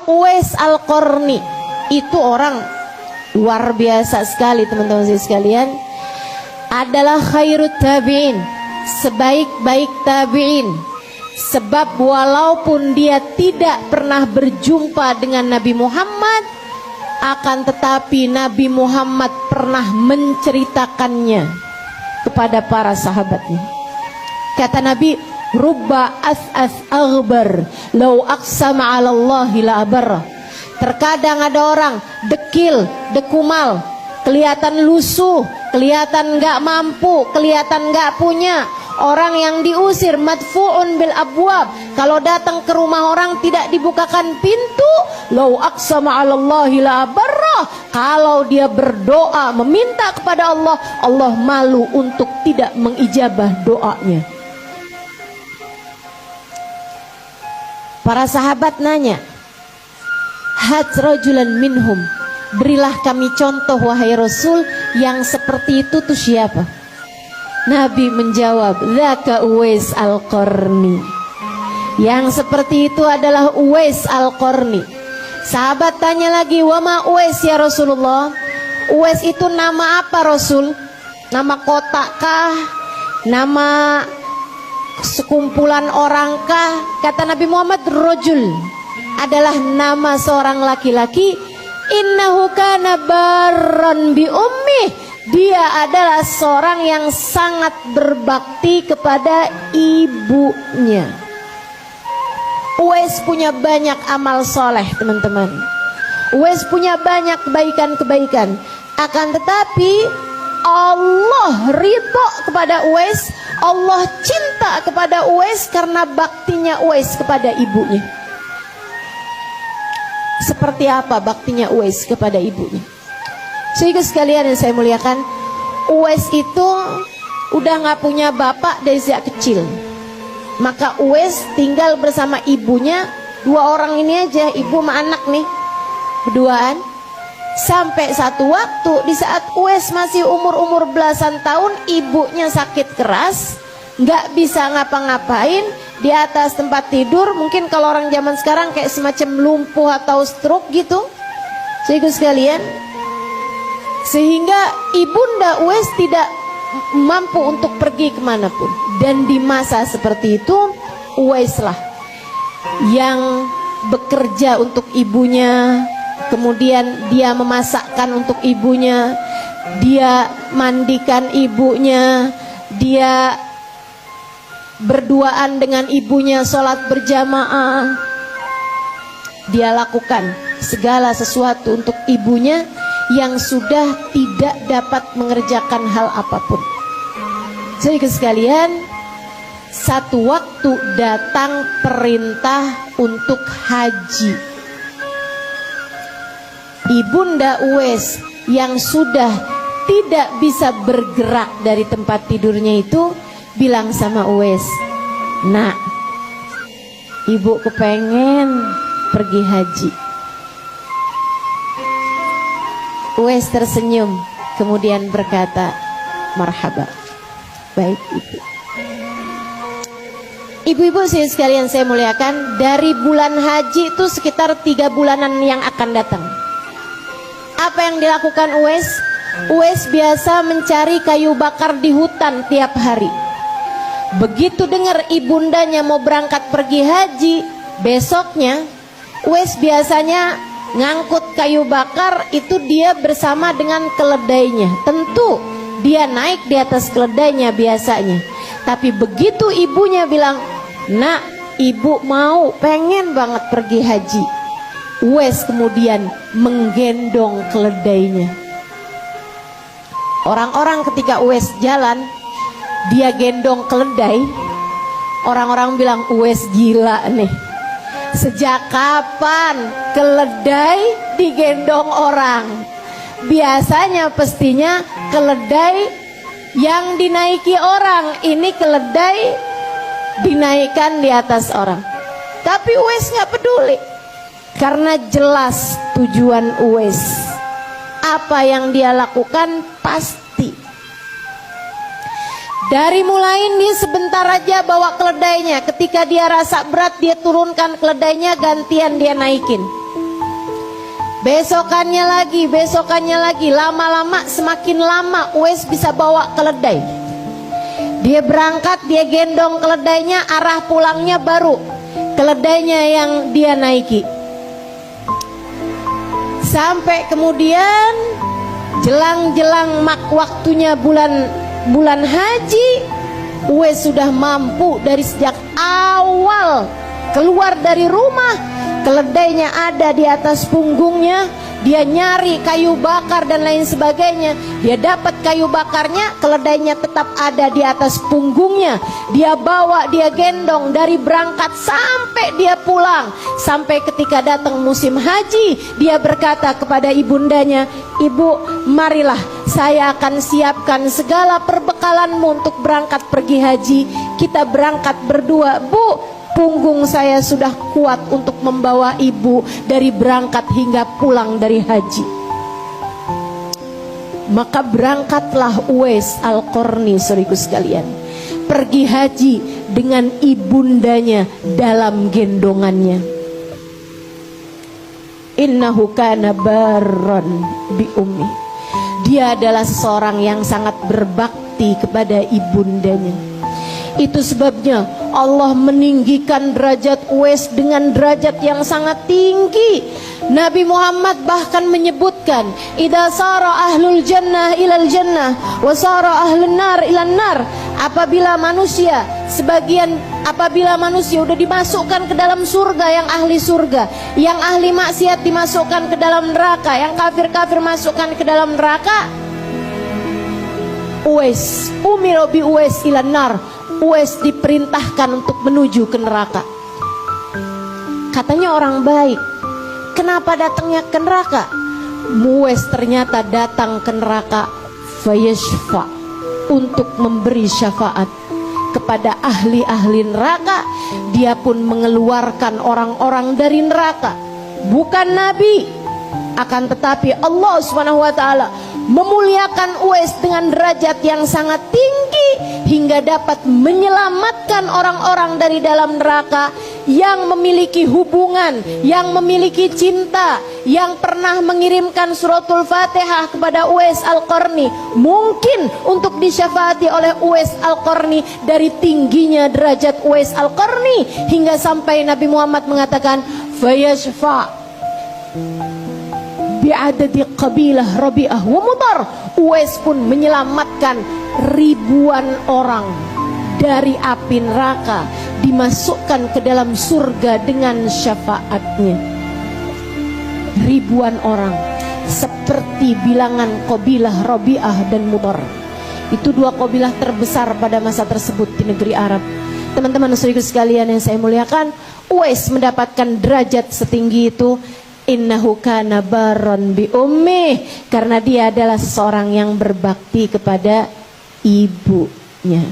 Uwais Al-Qarni. Itu orang luar biasa sekali teman-teman sekalian. Adalah khairut tabi'in, sebaik-baik tabi'in. Sebab walaupun dia tidak pernah berjumpa dengan Nabi Muhammad, akan tetapi Nabi Muhammad pernah menceritakannya kepada para sahabatnya. Kata Nabi, rubba as'as aghbar law aqsama 'ala Allahi la abarra. Terkadang ada orang dekil, dekumal, kelihatan lusuh, kelihatan enggak mampu, kelihatan enggak punya. Orang yang diusir, madfu'un bil abwab. Kalau datang ke rumah orang tidak dibukakan pintu, lau aqsama 'ala Allahi la barra. Kalau dia berdoa meminta kepada Allah, Allah malu untuk tidak mengijabah doanya. Para sahabat nanya, hat rajulan minhum, berilah kami contoh wahai Rasul yang seperti itu tuh siapa? Nabi menjawab, dzaka Uwais Al-Qarni. Yang seperti itu adalah Uwais Al-Qarni. Sahabat tanya lagi, wa ma Uwais ya Rasulullah? Uwais itu nama apa Rasul? Nama kota kah? Nama sekumpulan orang kah? Kata Nabi Muhammad, rajul adalah nama seorang laki-laki. Innahu kana barran bi ummih. Dia adalah seorang yang sangat berbakti kepada ibunya. Uwais punya banyak amal soleh teman-teman. Uwais punya banyak kebaikan-kebaikan. Akan tetapi Allah ridho kepada Uwais. Allah cinta kepada Uwais karena baktinya Uwais kepada ibunya. Seperti apa baktinya Uwais kepada ibunya? Sehingga sekalian yang saya muliakan, Uwais itu udah gak punya bapak dari sejak kecil. Maka Uwais tinggal bersama ibunya, 2 orang ini aja, ibu sama anak nih, berduaan. Sampai satu waktu di saat Uwais masih umur belasan tahun, ibunya sakit keras, gak bisa ngapa-ngapain, di atas tempat tidur. Mungkin kalau orang zaman sekarang kayak semacam lumpuh atau stroke gitu. Sehingga sekalian, sehingga ibunda Uwais tidak mampu untuk pergi kemanapun. Dan di masa seperti itu, Uwaislah yang bekerja untuk ibunya. Kemudian dia memasakkan untuk ibunya, dia mandikan ibunya, dia berduaan dengan ibunya, sholat berjamaah. Dia lakukan segala sesuatu untuk ibunya yang sudah tidak dapat mengerjakan hal apapun. Sehingga sekalian, satu waktu datang perintah untuk haji. Ibunda Uwais yang sudah tidak bisa bergerak dari tempat tidurnya itu bilang sama Uwais, nak, ibu kepengen pergi haji. Uwais tersenyum, kemudian berkata, marhaba, baik ibu. Ibu-ibu sekalian saya muliakan, dari bulan haji itu sekitar 3 bulanan yang akan datang. Apa yang dilakukan Uwais? Uwais biasa mencari kayu bakar di hutan tiap hari. Begitu dengar ibundanya mau berangkat pergi haji, besoknya Uwais biasanya ngangkut kayu bakar itu dia bersama dengan keledainya. Tentu dia naik di atas keledainya biasanya. Tapi begitu ibunya bilang, nak, ibu mau, pengen banget pergi haji, Uwais kemudian menggendong keledainya. Orang-orang ketika Uwais jalan, dia gendong keledai, orang-orang bilang, Uwais gila nih. Sejak kapan keledai digendong orang? Biasanya pastinya keledai yang dinaiki orang, ini keledai dinaikkan di atas orang. Tapi Uwais nggak peduli, karena jelas tujuan Uwais. Apa yang dia lakukan pasti. Dari mulai dia sebentar aja bawa keledainya. Ketika dia rasa berat, dia turunkan keledainya, gantian dia naikin. Besokannya lagi, lama-lama semakin lama Uwais bisa bawa keledai. Dia berangkat, dia gendong keledainya, arah pulangnya baru keledainya yang dia naiki. Sampai kemudian jelang waktunya bulan haji, Uwais sudah mampu dari sejak awal keluar dari rumah, keledainya ada di atas punggungnya. Dia nyari kayu bakar dan lain sebagainya. Dia dapat kayu bakarnya, keledainya tetap ada di atas punggungnya. Dia bawa, dia gendong dari berangkat sampai dia pulang. Sampai ketika datang musim haji, dia berkata kepada ibundanya, "Ibu, marilah saya akan siapkan segala perbekalanmu untuk berangkat pergi haji. Kita berangkat berdua, Bu. Punggung saya sudah kuat untuk membawa ibu dari berangkat hingga pulang dari haji." Maka berangkatlah Uwais Al-Qarni, saudaraku sekalian, pergi haji dengan ibundanya dalam gendongannya. Innahu kana barran bi ummi. Dia adalah seseorang yang sangat berbakti kepada ibundanya. Itu sebabnya Allah meninggikan derajat Uwais dengan derajat yang sangat tinggi. Nabi Muhammad bahkan menyebutkan, "Idza sara ahlul jannah ilal jannah wa sara ahlun nar ilan nar." Apabila manusia udah dimasukkan ke dalam surga, yang ahli surga, yang ahli maksiat dimasukkan ke dalam neraka, yang kafir-kafir masukkan ke dalam neraka, Uwais umiro bi Uwais ilan nar. Uwais diperintahkan untuk menuju ke neraka. Katanya orang baik, kenapa datangnya ke neraka? Uwais ternyata datang ke neraka fayashfa, untuk memberi syafaat kepada ahli-ahli neraka. Dia pun mengeluarkan orang-orang dari neraka. Bukan Nabi, akan tetapi Allah SWT memuliakan Uwais dengan derajat yang sangat tinggi, hingga dapat menyelamatkan orang-orang dari dalam neraka yang memiliki hubungan, yang memiliki cinta, yang pernah mengirimkan suratul Fatihah kepada Uwais Al-Qarni, mungkin untuk disyafaati oleh Uwais Al-Qarni. Dari tingginya derajat Uwais Al-Qarni hingga sampai Nabi Muhammad mengatakan, "Fayashfa' bi'adadi qabilah Rabi'ah wa Mudar." Uwais pun menyelamatkan ribuan orang dari api neraka, dimasukkan ke dalam surga dengan syafaatnya. Ribuan orang, seperti bilangan qabilah Rabi'ah dan Mudar. Itu dua qabilah terbesar pada masa tersebut di negeri Arab. Teman-teman saudaraku sekalian yang saya muliakan, Uwais mendapatkan derajat setinggi itu, innahu kana barran bi ummih, karena dia adalah seseorang yang berbakti kepada ibunya.